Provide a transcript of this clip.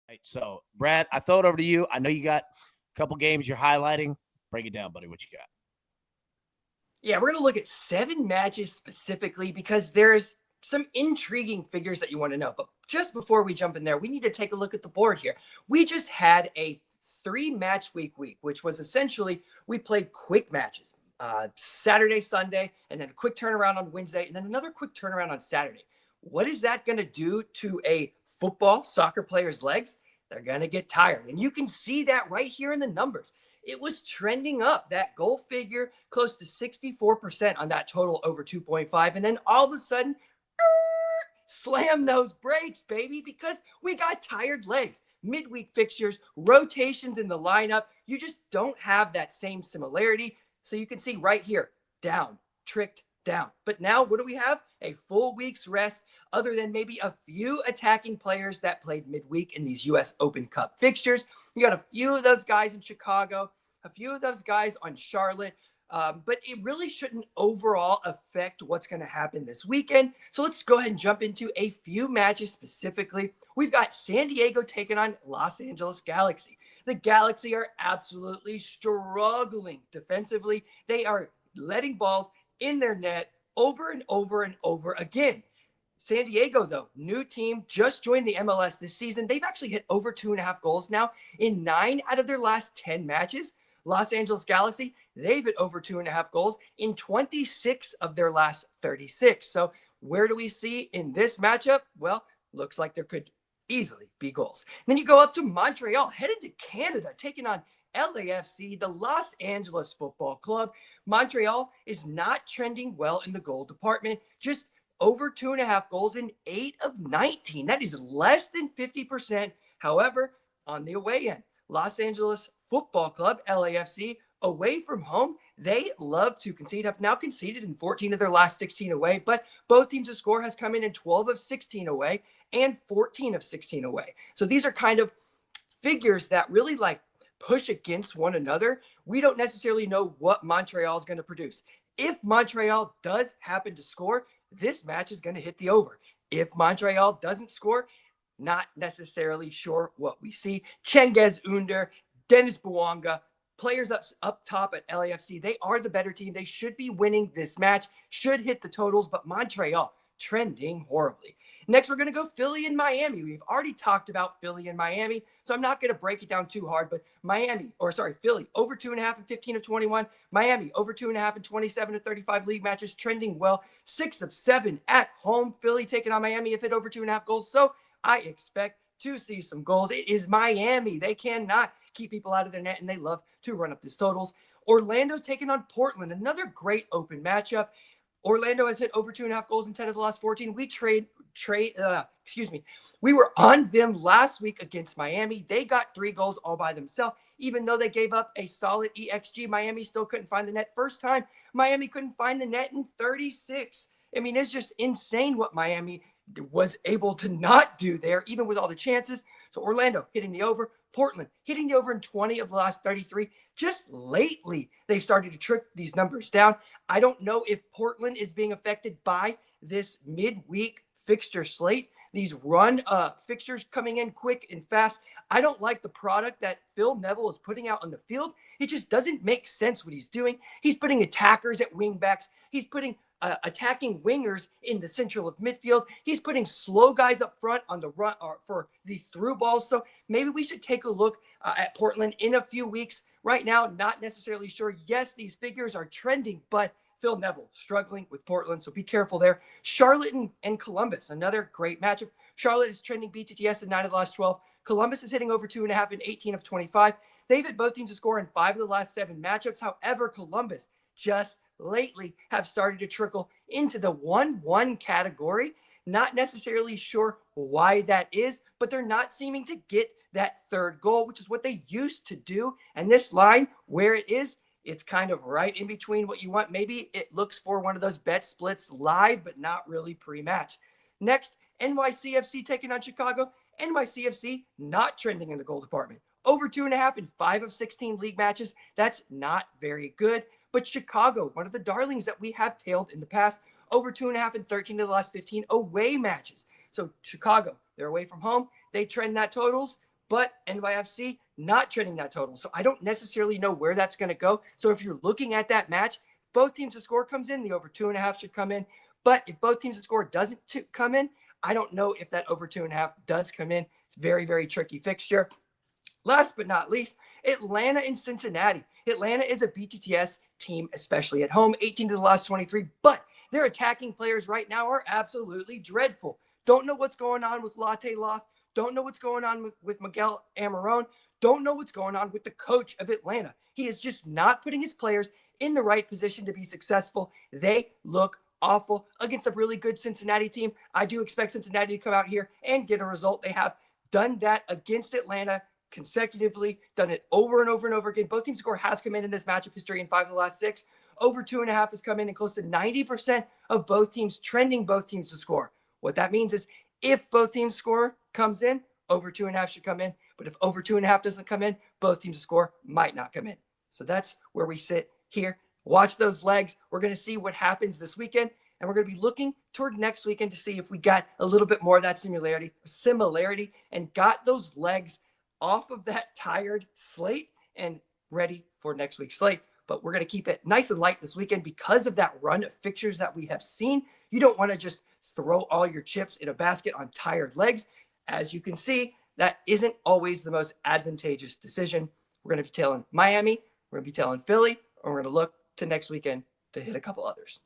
Right, so, Brad, I throw it over to you. I know you got a couple games you're highlighting. Break it down, buddy. What you got? Yeah, we're going to look at 7 matches specifically because there's some intriguing figures that you want to know. But just before we jump in there, we need to take a look at the board here. We just had a 3-match week, which was essentially we played quick matches. Saturday, Sunday, and then a quick turnaround on Wednesday, and then another quick turnaround on Saturday. What is that going to do to a soccer player's legs? They're going to get tired. And you can see that right here in the numbers. It was trending up. That goal figure close to 64% on that total over 2.5. And then all of a sudden, slam those brakes, baby, because we got tired legs. Midweek fixtures, rotations in the lineup. You just don't have that same similarity. So you can see right here, down, tricked down. But now what do we have? A full week's rest, other than maybe a few attacking players that played midweek in these U.S. Open Cup fixtures. You got a few of those guys in Chicago, a few of those guys on Charlotte. But it really shouldn't overall affect what's going to happen this weekend. So let's go ahead and jump into a few matches specifically. We've got San Diego taking on Los Angeles Galaxy. The Galaxy are absolutely struggling defensively. They are letting balls in their net over and over and over again. San Diego, though, new team, just joined the MLS this season. They've actually hit over 2.5 goals now in 9 out of their last 10 matches. Los Angeles Galaxy, they've hit over 2.5 goals in 26 of their last 36. So where do we see in this matchup? Well, looks like there could easily be goals. And then you go up to Montreal, headed to Canada, taking on LAFC, the Los Angeles Football Club. Montreal is not trending well in the goal department, just over 2.5 goals in 8 of 19. That is less than 50%. However, on the away end, Los Angeles Football Club, LAFC, away from home, they love to concede. Have now conceded in 14 of their last 16 away, but both teams' score has come in 12 of 16 away and 14 of 16 away. So these are kind of figures that really push against one another. We don't necessarily know what Montreal is going to produce. If Montreal does happen to score, this match is going to hit the over. If Montreal doesn't score, not necessarily sure what we see. Cengiz Under, Dennis Bouanga, players up top at LAFC, they are the better team. They should be winning this match, should hit the totals, but Montreal trending horribly. Next, we're going to go Philly and Miami. We've already talked about Philly and Miami, so I'm not going to break it down too hard, but Philly, over 2.5 in 15 of 21. Miami, over 2.5 in 27 of 35 league matches, trending well. 6 of 7 at home. Philly taking on Miami have hit over 2.5 goals, so I expect to see some goals. It is Miami. They cannot keep people out of their net, and they love to run up these totals. Orlando's taking on Portland, another great open matchup. Orlando has hit over 2.5 goals in 10 of the last 14. We were on them last week against Miami. They got 3 goals all by themselves. Even though they gave up a solid EXG, Miami still couldn't find the net. First time, Miami couldn't find the net in 36. I mean, it's just insane what Miami was able to not do there, even with all the chances. So Orlando hitting the over, Portland hitting the over in 20 of the last 33. Just lately, they've started to trick these numbers down. I don't know if Portland is being affected by this midweek fixture slate. These run fixtures coming in quick and fast. I don't like the product that Phil Neville is putting out on the field. It just doesn't make sense what he's doing. He's putting attackers at wing backs. He's putting attacking wingers in the central of midfield. He's putting slow guys up front on the run or for the through balls. So maybe we should take a look at Portland in a few weeks. Right now, not necessarily sure. Yes, these figures are trending, but Phil Neville struggling with Portland, so be careful there. Charlotte and Columbus, another great matchup. Charlotte is trending BTTS in 9 of the last 12. Columbus is hitting over 2.5 in 18 of 25. They've hit both teams to score in 5 of the last 7 matchups. However, Columbus just lately have started to trickle into the 1-1 category. Not necessarily sure why that is, but they're not seeming to get that third goal, which is what they used to do. And this line, where it is, it's kind of right in between what you want. Maybe it looks for one of those bet splits live, but not really pre-match. Next, NYCFC taking on Chicago. NYCFC not trending in the goal department. Over 2.5 in 5 of 16 league matches. That's not very good. But Chicago, one of the darlings that we have tailed in the past, over 2.5 in 13 of the last 15 away matches. So Chicago, they're away from home. They trend that totals but NYFC not trending that total. So I don't necessarily know where that's going to go. So if you're looking at that match, both teams to score comes in, the over 2.5 should come in. But if both teams to score doesn't come in, I don't know if that over 2.5 does come in. It's a very, very tricky fixture. Last but not least, Atlanta and Cincinnati. Atlanta is a BTTS team, especially at home, 18 to the last 23, but their attacking players right now are absolutely dreadful. Don't know what's going on with Latte Loth. Don't know what's going on with Miguel Amarone. Don't know what's going on with the coach of Atlanta. He is just not putting his players in the right position to be successful. They look awful against a really good Cincinnati team. I do expect Cincinnati to come out here and get a result. They have done that against Atlanta consecutively, done it over and over and over again. Both teams' score has come in this matchup history in 5 of the last 6. Over 2.5 has come in, and close to 90% of both teams trending both teams to score. What that means is if both teams' score comes in, over 2.5 should come in. But if over 2.5 doesn't come in, both teams' score might not come in. So that's where we sit here. Watch those legs. We're going to see what happens this weekend, and we're going to be looking toward next weekend to see if we got a little bit more of that similarity and got those legs off of that tired slate and ready for next week's slate. But we're going to keep it nice and light this weekend because of that run of fixtures that we have seen. You don't want to just throw all your chips in a basket on tired legs. As you can see, that isn't always the most advantageous decision. We're going to be tailing Miami, we're going to be tailing Philly, and we're going to look to next weekend to hit a couple others.